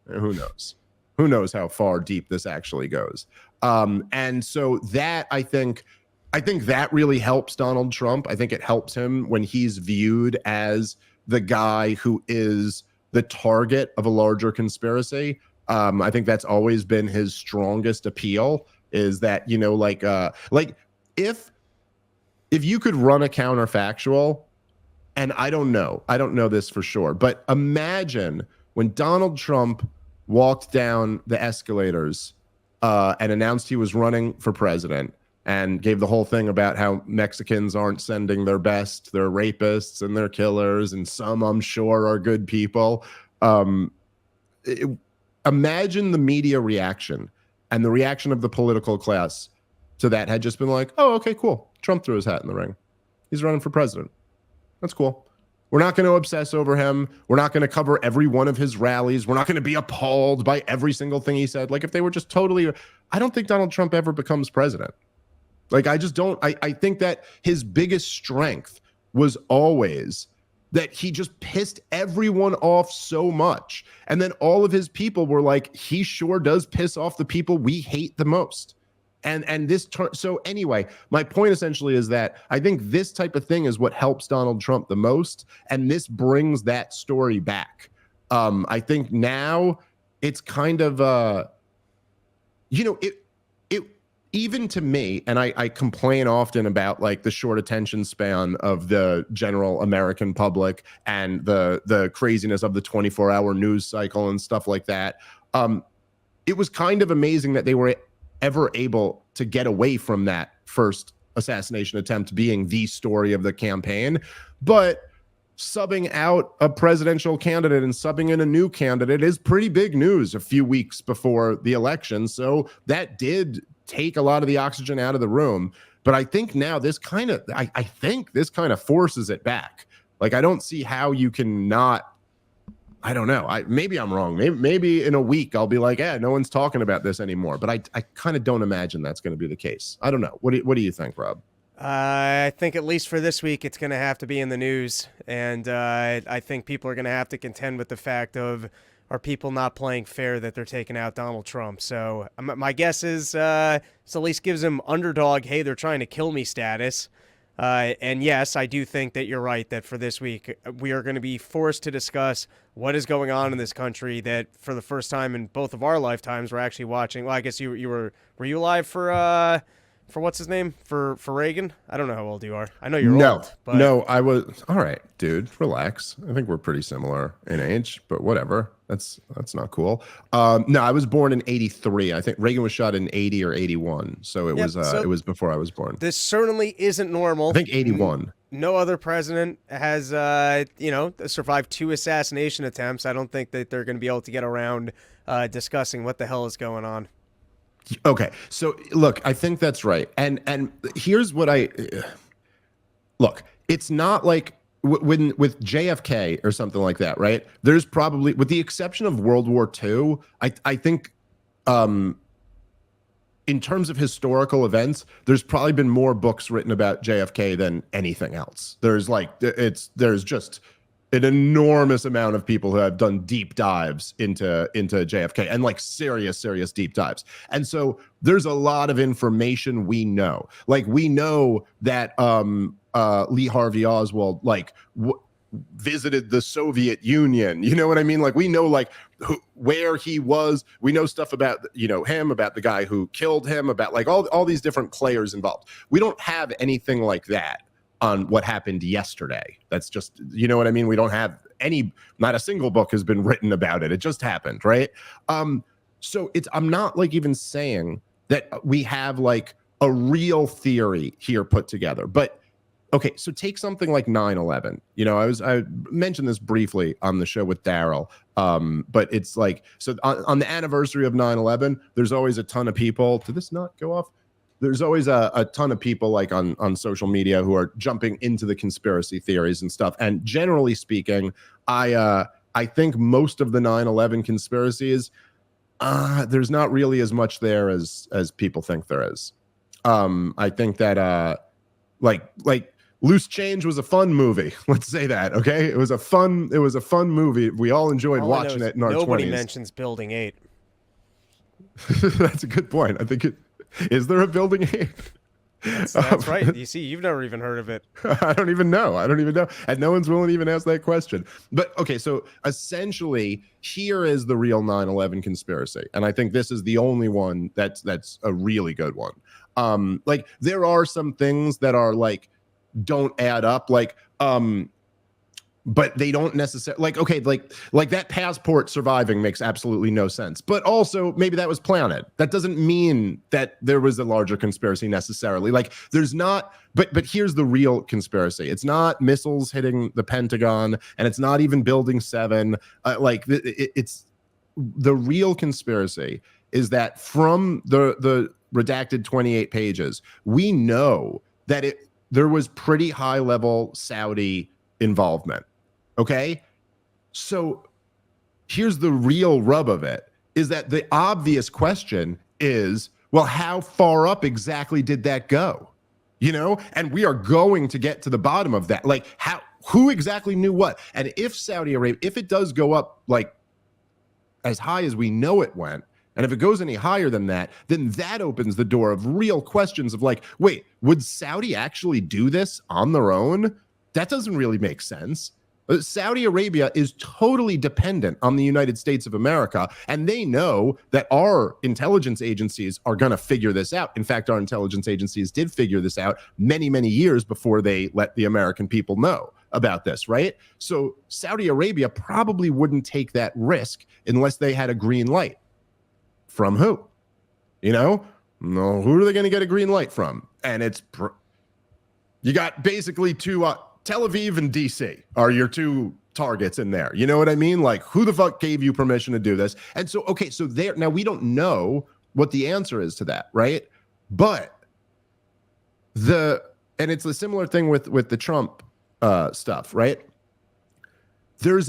Speaker 1: Who knows? Who knows how far deep this actually goes? And so that I think that really helps Donald Trump. I think it helps him when he's viewed as the guy who is the target of a larger conspiracy. I think that's always been his strongest appeal, is that, you know, like if you could run a counterfactual, and I don't know this for sure, but imagine when Donald Trump walked down the escalators and announced he was running for president, and gave the whole thing about how Mexicans aren't sending their best, they're rapists and they're killers, and some, I'm sure, are good people. Imagine the media reaction, and the reaction of the political class to that had just been like, oh, okay, cool. Trump threw his hat in the ring. He's running for president. That's cool. We're not going to obsess over him. We're not going to cover every one of his rallies. We're not going to be appalled by every single thing he said. Like, if they were just totally, I don't think Donald Trump ever becomes president. Like, I just don't. I think that his biggest strength was always that he just pissed everyone off so much. And then all of his people were like, he sure does piss off the people we hate the most. And this so anyway, my point essentially is that I think this type of thing is what helps Donald Trump the most. And this brings that story back. I think now it's kind of, you know, it even to me, and I complain often about like the short attention span of the general American public and the craziness of the 24-hour news cycle and stuff like that. It was kind of amazing that they were ever able to get away from that first assassination attempt being the story of the campaign. But subbing out a presidential candidate and subbing in a new candidate is pretty big news a few weeks before the election. So that did take a lot of the oxygen out of the room. But I think now this kind of, I think this kind of forces it back. Like, I don't see how you can not, I don't know. Maybe I'm wrong. Maybe in a week I'll be like, no one's talking about this anymore. But I kind of don't imagine that's going to be the case. I don't know. What do you think, Rob?
Speaker 2: I think at least for this week, it's going to have to be in the news. And I think people are going to have to contend with the fact of, are people not playing fair that they're taking out Donald Trump? So my guess is this at least gives him underdog, hey, they're trying to kill me status. And yes, I do think that you're right that for this week, we are going to be forced to discuss what is going on in this country that for the first time in both of our lifetimes, we're actually watching. Well, I guess you were you alive for what's his name? For Reagan? I don't know how old you are. I know you're old. But...
Speaker 1: No, I was. All right, dude, relax. I think we're pretty similar in age, but whatever. That's not cool. No, I was born in 83. I think Reagan was shot in 80 or 81. So it was before I was born.
Speaker 2: This certainly isn't normal.
Speaker 1: I think 81.
Speaker 2: No other president has, survived 2 assassination attempts. I don't think that they're going to be able to get around discussing what the hell is going on.
Speaker 1: Okay, so look, I think that's right, and here's what look. It's not like with JFK or something like that, right? There's probably, with the exception of World War II, I think, in terms of historical events, there's probably been more books written about JFK than anything else. There's just an enormous amount of people who have done deep dives into JFK, and like serious deep dives. And so there's a lot of information we know. Like, we know that Lee Harvey Oswald visited the Soviet Union. You know what I mean? Like, we know where he was. We know stuff about him, about the guy who killed him, about like all these different players involved. We don't have anything like that on what happened yesterday. That's just, you know what I mean? We don't have not a single book has been written about it. It just happened, right? So I'm not like even saying that we have like a real theory here put together. But okay, so take something like 9/11. I mentioned this briefly on the show with Daryl, but it's like, so on the anniversary of 9/11, there's always a ton of people. Did this not go off? There's always a ton of people like on social media who are jumping into the conspiracy theories and stuff. And generally speaking, I think most of the 9/11 conspiracies, there's not really as much there as people think there is. I think that like Loose Change was a fun movie. Let's say that, okay? It was a fun movie. We all enjoyed watching it in our 20s.
Speaker 2: Nobody mentions Building 8.
Speaker 1: That's a good point. I think is there a Building 8?
Speaker 2: That's right. You see, you've never even heard of it.
Speaker 1: I don't even know. And no one's willing to even ask that question. But okay, so essentially, here is the real 9/11 conspiracy. And I think this is the only one that's a really good one. Like, there are some things that are like, don't add up. Like, but they don't necessarily, like, okay, like that passport surviving makes absolutely no sense. But also, maybe that was planted. That doesn't mean that there was a larger conspiracy necessarily. Like, there's not, but here's the real conspiracy. It's not missiles hitting the Pentagon, and it's not even Building 7. It's the real conspiracy is that from the redacted 28 pages, we know that there was pretty high level Saudi involvement. Okay, so here's the real rub of it, is that the obvious question is, well, how far up exactly did that go? And we are going to get to the bottom of that. Like, who exactly knew what? And if Saudi Arabia, if it does go up like as high as we know it went, and if it goes any higher than that, then that opens the door of real questions of like, wait, would Saudi actually do this on their own? That doesn't really make sense. Saudi Arabia is totally dependent on the United States of America, and they know that our intelligence agencies are going to figure this out. In fact, our intelligence agencies did figure this out many, many years before they let the American people know about this, right? So Saudi Arabia probably wouldn't take that risk unless they had a green light. From who? No, who are they going to get a green light from? And you got basically two, Tel Aviv and DC are your two targets in there. You know what I mean? Like, who the fuck gave you permission to do this? And so, okay, so now we don't know what the answer is to that, right? But and it's a similar thing with the Trump stuff, right? There is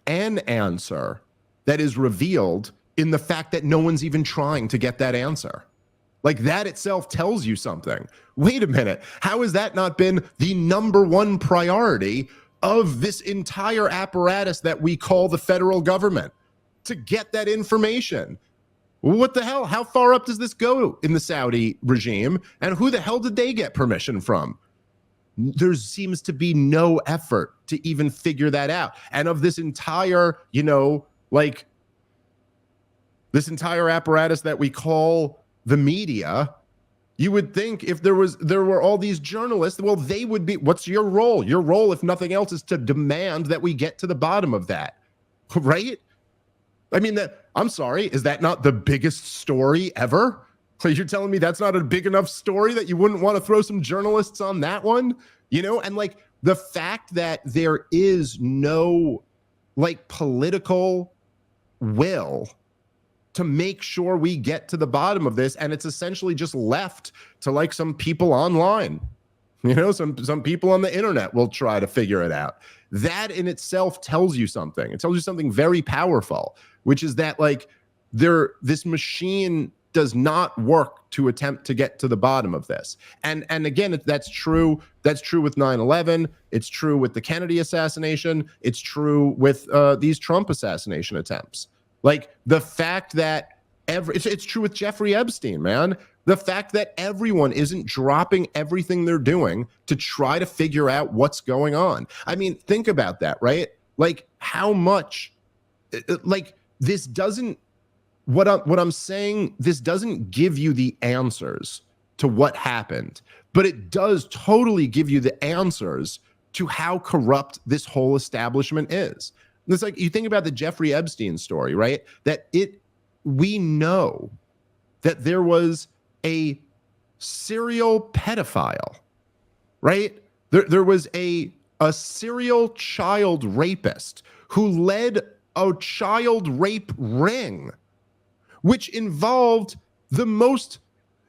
Speaker 1: an answer that is revealed in the fact that no one's even trying to get that answer. Like, that itself tells you something. Wait a minute. How has that not been the number one priority of this entire apparatus that we call the federal government? To get that information. What the hell? How far up does this go in the Saudi regime? And who the hell did they get permission from? there seems to be no effort to even figure that out. And of this entire, like this entire apparatus that we call the media, you would think if there were all these journalists, well, they would be, what's your role? Your role, if nothing else, is to demand that we get to the bottom of that, right? I mean, I'm sorry, is that not the biggest story ever? So you're telling me that's not a big enough story that you wouldn't want to throw some journalists on that one? And like the fact that there is no like political will to make sure we get to the bottom of this, and it's essentially just left to like some people online. Some people on the internet will try to figure it out. That in itself tells you something. It tells you something very powerful, which is that like this machine does not work to attempt to get to the bottom of this. And again, that's true. That's true with 9/11. It's true with the Kennedy assassination. It's true with these Trump assassination attempts. Like the fact that it's true with Jeffrey Epstein, man. The fact that everyone isn't dropping everything they're doing to try to figure out what's going on. I mean, think about that, right? Like how much, like this doesn't, what I'm saying, this doesn't give you the answers to what happened, but it does totally give you the answers to how corrupt this whole establishment is. It's like you think about the Jeffrey Epstein story, right? We know that there was a serial pedophile, right? There was a serial child rapist who led a child rape ring, which involved the most,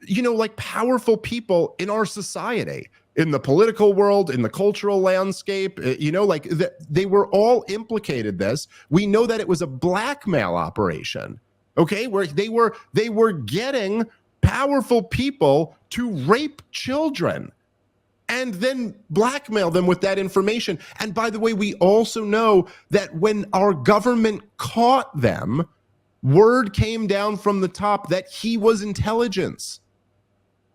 Speaker 1: like powerful people in our society, in the political world, in the cultural landscape, they were all implicated this. We know that it was a blackmail operation, okay, where they were getting powerful people to rape children and then blackmail them with that information. And by the way, we also know that when our government caught them, word came down from the top that he was intelligence.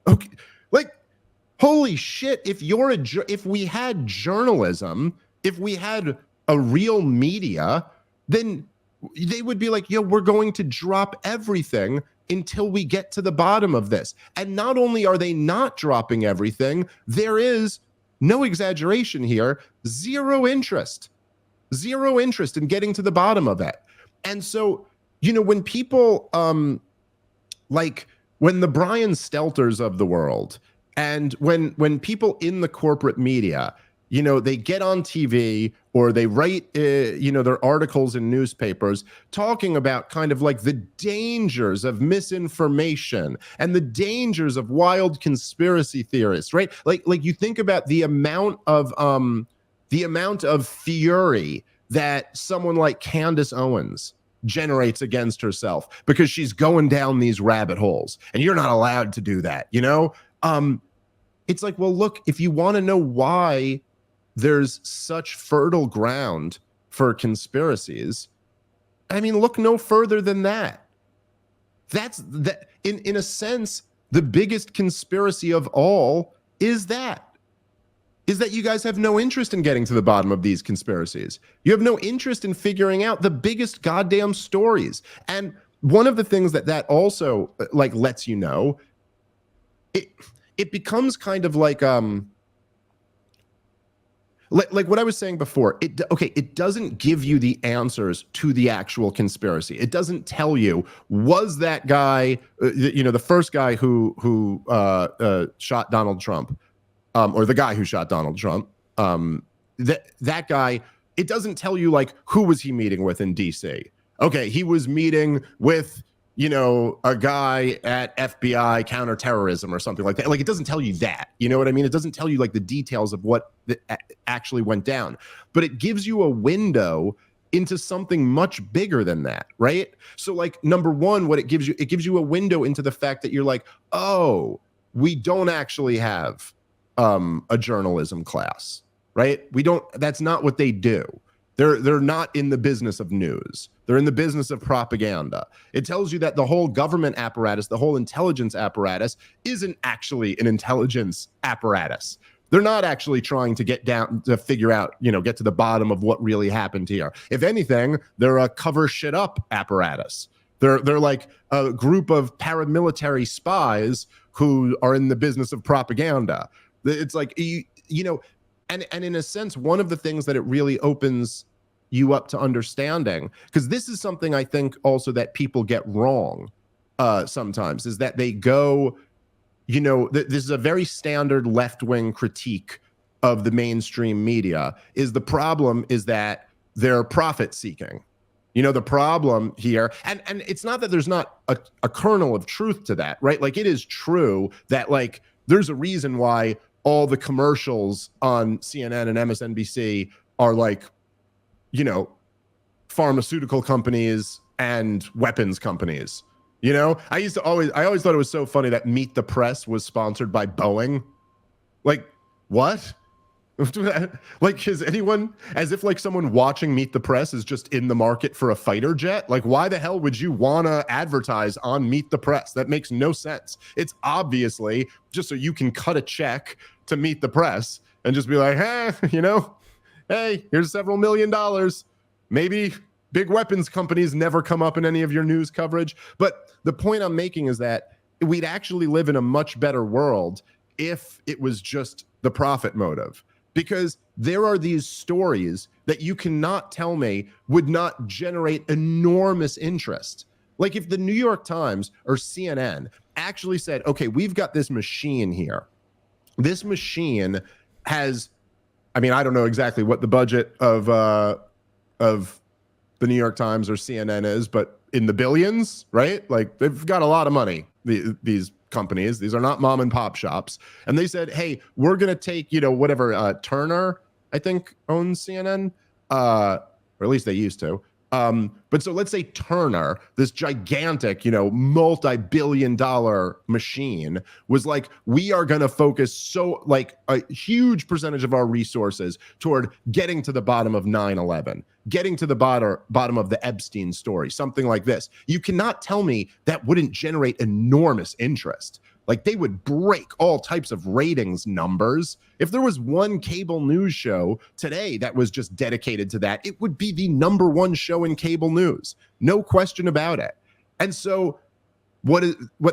Speaker 1: Okay, like, holy shit, if we had journalism, if we had a real media, then they would be like, yo, we're going to drop everything until we get to the bottom of this. And not only are they not dropping everything, there is, no exaggeration here, zero interest in getting to the bottom of it. And so, when people, like when the Brian Stelters of the world, and when people in the corporate media, they get on TV or they write, their articles in newspapers talking about kind of like the dangers of misinformation and the dangers of wild conspiracy theorists, right? Like you think about the amount of fury that someone like Candace Owens generates against herself because she's going down these rabbit holes, and you're not allowed to do that, It's like, well, look, if you want to know why there's such fertile ground for conspiracies, I mean, look no further than that. That's in a sense, the biggest conspiracy of all is that you guys have no interest in getting to the bottom of these conspiracies. You have no interest in figuring out the biggest goddamn stories. And one of the things that also like lets you know, it becomes kind of like what I was saying before. It doesn't give you the answers to the actual conspiracy. It doesn't tell you, was that guy, the first guy who shot Donald Trump, or the guy who shot Donald Trump, that guy, it doesn't tell you like who was he meeting with in DC. Okay, he was meeting with a guy at FBI counterterrorism or something like that. Like, it doesn't tell you that, you know what I mean? It doesn't tell you like the details of what actually went down, but it gives you a window into something much bigger than that, right? So like, number one, what it gives you a window into the fact that you're like, oh, we don't actually have a journalism class, right? That's not what they do. They're not in the business of news. They're in the business of propaganda. It tells you that the whole government apparatus, the whole intelligence apparatus, isn't actually an intelligence apparatus. They're not actually trying to get down to figure out, get to the bottom of what really happened here. If anything, they're a cover shit up apparatus. They're like a group of paramilitary spies who are in the business of propaganda. It's like, and in a sense, one of the things that it really opens you up to understanding, because this is something I think also that people get wrong sometimes, is that they go, this is a very standard left-wing critique of the mainstream media, is the problem is that they're profit-seeking. The problem here, and it's not that there's not a kernel of truth to that, right? Like, it is true that, like, there's a reason why all the commercials on CNN and MSNBC are like, pharmaceutical companies and weapons companies. I always thought it was so funny that Meet the Press was sponsored by Boeing. Like, what? Like, is anyone, as if like someone watching Meet the Press is just in the market for a fighter jet? Like, why the hell would you want to advertise on Meet the Press? That makes no sense. It's obviously just so you can cut a check to Meet the Press and just be like, hey, hey, here's several $1 million. Maybe big weapons companies never come up in any of your news coverage. But the point I'm making is that we'd actually live in a much better world if it was just the profit motive. Because there are these stories that you cannot tell me would not generate enormous interest. Like, if the New York Times or CNN actually said, okay, we've got this machine here. This machine has, I don't know exactly what the budget of the New York Times or CNN is, but in the billions, right? Like, they've got a lot of money, these companies. These are not mom and pop shops. And they said, hey, we're going to take, whatever, Turner, I think, owns CNN, or at least they used to. But so let's say Turner, this gigantic, multi-billion-dollar machine, was like, we are going to focus like a huge percentage of our resources toward getting to the bottom of 9/11, getting to the bottom of the Epstein story, something like this. You cannot tell me that wouldn't generate enormous interest. Like, they would break all types of ratings numbers. If there was one cable news show today that was just dedicated to that, it would be the #1 show in cable news. No question about it. And so what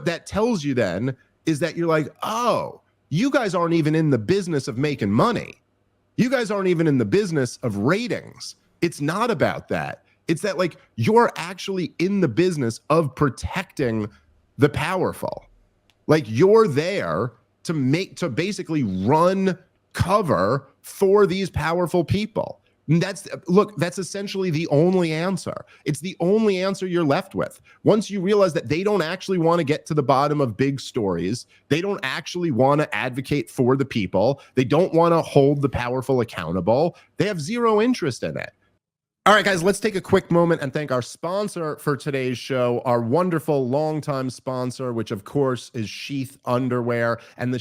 Speaker 1: that tells you then is that you're like, oh, you guys aren't even in the business of making money. You guys aren't even in the business of ratings. It's not about that. It's that, like, you're actually in the business of protecting the powerful. Like, you're there to basically run cover for these powerful people. And that's essentially the only answer. It's the only answer you're left with. Once you realize that they don't actually want to get to the bottom of big stories, they don't actually want to advocate for the people, they don't want to hold the powerful accountable, they have zero interest in it. All right, guys, let's take a quick moment and thank our sponsor for today's show, our wonderful longtime sponsor, which of course is Sheath Underwear. And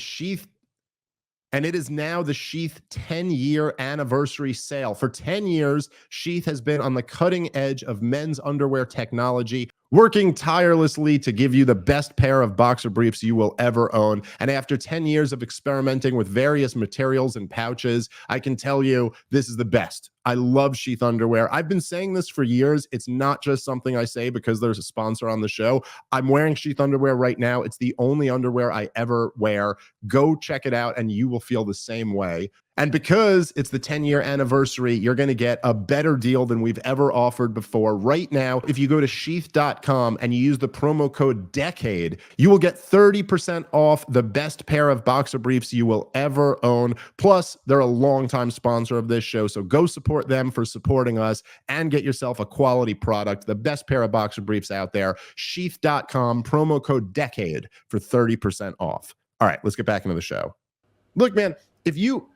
Speaker 1: it is now the Sheath 10-year anniversary sale. For 10 years, Sheath has been on the cutting edge of men's underwear technology, working tirelessly to give you the best pair of boxer briefs you will ever own. And after 10 years of experimenting with various materials and pouches, I can tell you this is the best. I love Sheath Underwear. I've been saying this for years. It's not just something I say because there's a sponsor on the show. I'm wearing Sheath Underwear right now. It's the only underwear I ever wear. Go check it out and you will feel the same way. And because it's the 10-year anniversary, you're going to get a better deal than we've ever offered before. Right now, if you go to sheath.com and you use the promo code DECADE, you will get 30% off the best pair of boxer briefs you will ever own. Plus, they're a longtime sponsor of this show, so go support them for supporting us and get yourself a quality product, the best pair of boxer briefs out there. Sheath.com, promo code DECADE for 30% off. All right, let's get back into the show. Look, man, if you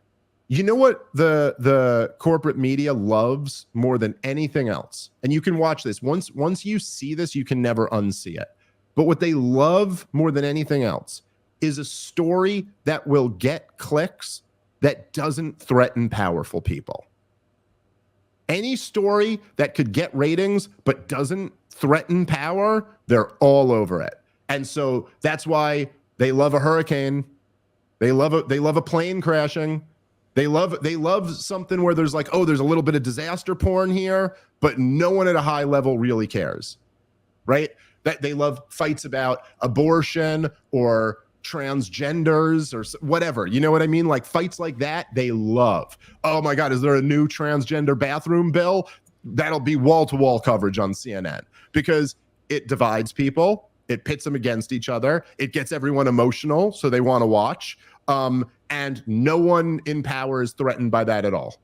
Speaker 1: know what the corporate media loves more than anything else, and you can watch this. Once you see this, you can never unsee it. But what they love more than anything else is a story that will get clicks that doesn't threaten powerful people. Any story that could get ratings but doesn't threaten power, they're all over it. And so that's why they love a hurricane. They love a plane crashing. They love something where there's like, oh, there's a little bit of disaster porn here, but no one at a high level really cares, right? That they love fights about abortion or transgenders or whatever. You know what I mean? Like fights like that, they love. Oh my God, is there a new transgender bathroom bill? That'll be wall-to-wall coverage on CNN because it divides people. It pits them against each other. It gets everyone emotional, so they want to watch. And no one in power is threatened by that at all.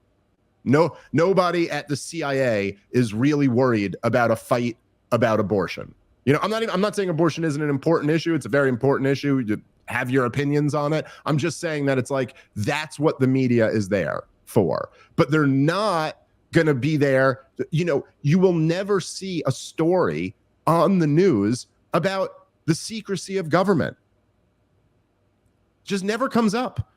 Speaker 1: Nobody at the CIA is really worried about a fight about abortion. You know, I'm not saying abortion isn't an important issue. It's a very important issue. You have your opinions on it. I'm just saying that it's like, that's what the media is there for. But they're not going to be there. You know, you will never see a story on the news about the secrecy of government. Just never comes up.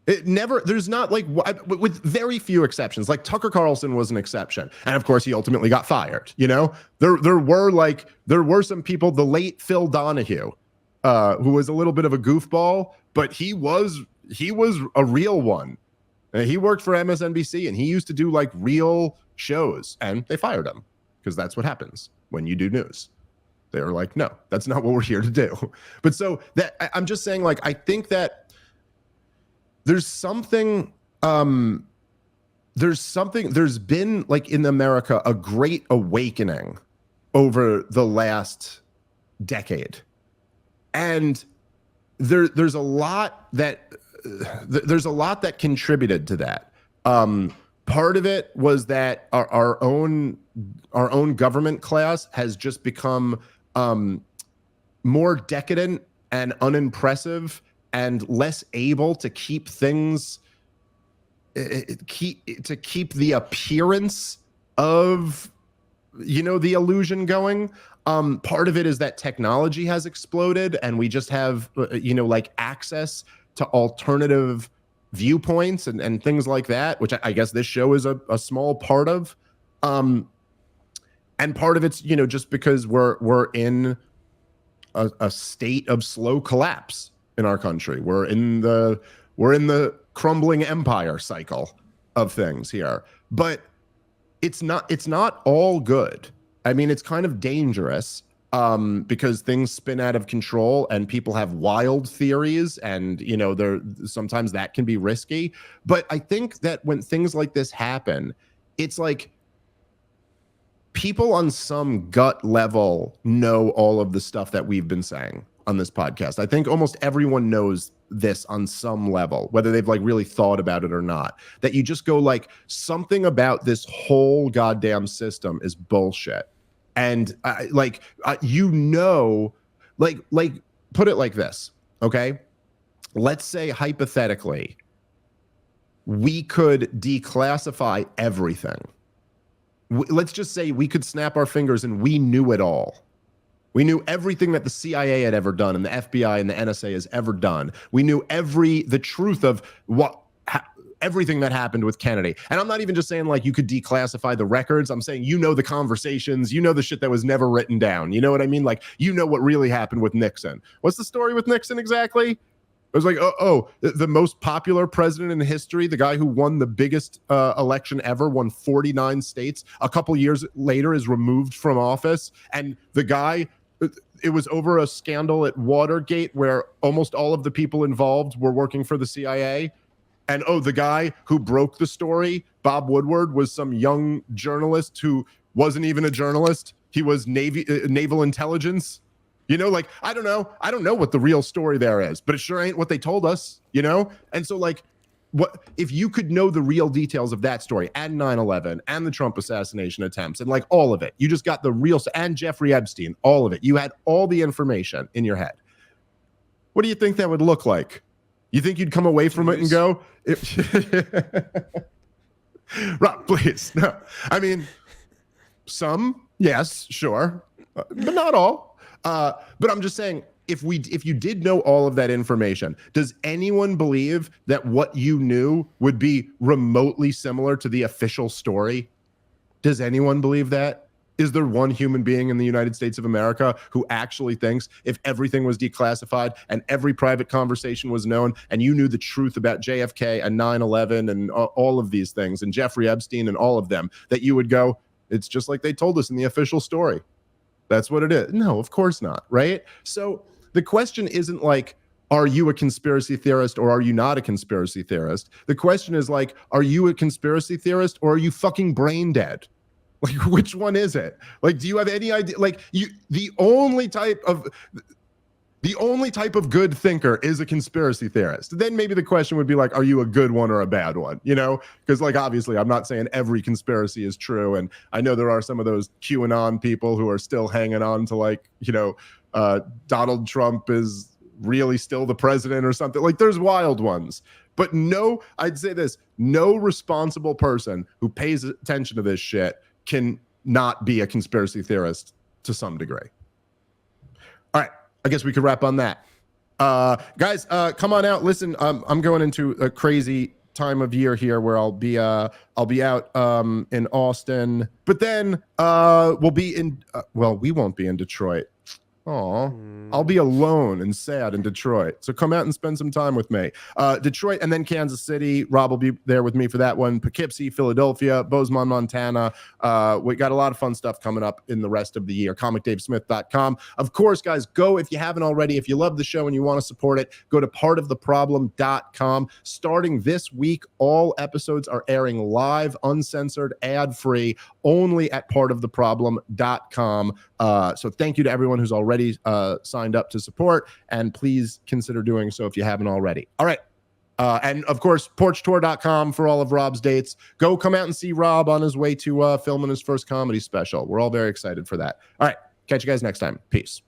Speaker 1: It never, there's not like, with very few exceptions, like Tucker Carlson was an exception. And of course he ultimately got fired. You know, there were some people, the late Phil Donahue, who was a little bit of a goofball, but he was a real one. He worked for MSNBC and he used to do like real shows and they fired him because that's what happens when you do news. They were like, no, that's not what we're here to do. But so that I'm just saying, like, I think that there's been like in America, a great awakening over the last decade. And there's a lot that contributed to that. Part of it was that our own government class has just become more decadent and unimpressive and less able to keep things, keep the appearance of, you know, the illusion going. Part of it is that technology has exploded and we just have, you know, like access to alternative viewpoints and things like that, which I guess this show is a small part of. And part of it's, you know, just because we're in a state of slow collapse in our country. We're in the crumbling empire cycle of things here. But it's not all good. I mean, it's kind of dangerous because things spin out of control and people have wild theories and, you know, sometimes that can be risky. But I think that when things like this happen, it's like people on some gut level know all of the stuff that we've been saying on this podcast. I think almost everyone knows this on some level, whether they've like really thought about it or not, that you just go like, something about this whole goddamn system is bullshit. And you know, like put it like this, okay? Let's say hypothetically, we could declassify everything. Let's just say we could snap our fingers and we knew it all. We knew everything that the CIA had ever done and the FBI and the NSA has ever done. We knew the truth of everything that happened with Kennedy. And I'm not even just saying like you could declassify the records. I'm saying, you know, the conversations, you know, the shit that was never written down. You know what I mean? Like, you know what really happened with Nixon. What's the story with Nixon exactly? It was like, the most popular president in history, the guy who won the biggest election ever, won 49 states. A couple years later is removed from office. And the guy, it was over a scandal at Watergate where almost all of the people involved were working for the CIA. And the guy who broke the story, Bob Woodward, was some young journalist who wasn't even a journalist. He was naval intelligence. You know, like, I don't know what the real story there is, but it sure ain't what they told us, you know? And so like, what if you could know the real details of that story and 9/11 and the Trump assassination attempts and like all of it, you just got the real, and Jeffrey Epstein, all of it. You had all the information in your head. What do you think that would look like? You think you'd come away from it and go, Rob, please. No, I mean, some, yes, sure, but not all. But I'm just saying, if you did know all of that information, does anyone believe that what you knew would be remotely similar to the official story? Does anyone believe that? Is there one human being in the United States of America who actually thinks if everything was declassified and every private conversation was known and you knew the truth about JFK and 9/11 and all of these things and Jeffrey Epstein and all of them, that you would go, it's just like they told us in the official story? That's what it is. No, of course not, right? So the question isn't like, are you a conspiracy theorist or are you not a conspiracy theorist? The question is like, are you a conspiracy theorist or are you fucking brain dead? Like, which one is it? Like, do you have any idea? Like, the only type of good thinker is a conspiracy theorist. Then maybe the question would be like, are you a good one or a bad one? You know, because like, obviously I'm not saying every conspiracy is true. And I know there are some of those QAnon people who are still hanging on to like, you know, Donald Trump is really still the president or something. Like, there's wild ones. But no, I'd say this, no responsible person who pays attention to this shit can not be a conspiracy theorist to some degree. All right, I guess we could wrap on that. Guys, come on out. Listen, I'm going into a crazy time of year here where I'll be out in Austin, but then we'll be in. We won't be in Detroit. Aw, I'll be alone and sad in Detroit. So come out and spend some time with me. Detroit and then Kansas City. Rob will be there with me for that one. Poughkeepsie, Philadelphia, Bozeman, Montana. We got a lot of fun stuff coming up in the rest of the year. ComicDaveSmith.com. Of course, guys, go if you haven't already. If you love the show and you want to support it, go to partoftheproblem.com. Starting this week, all episodes are airing live, uncensored, ad-free, only at partoftheproblem.com. So thank you to everyone who's already signed up to support, and please consider doing so if you haven't already. All right. And of course, porchtour.com for all of Rob's dates. Go come out and see Rob on his way to filming his first comedy special. We're all very excited for that. All right. Catch you guys next time. Peace.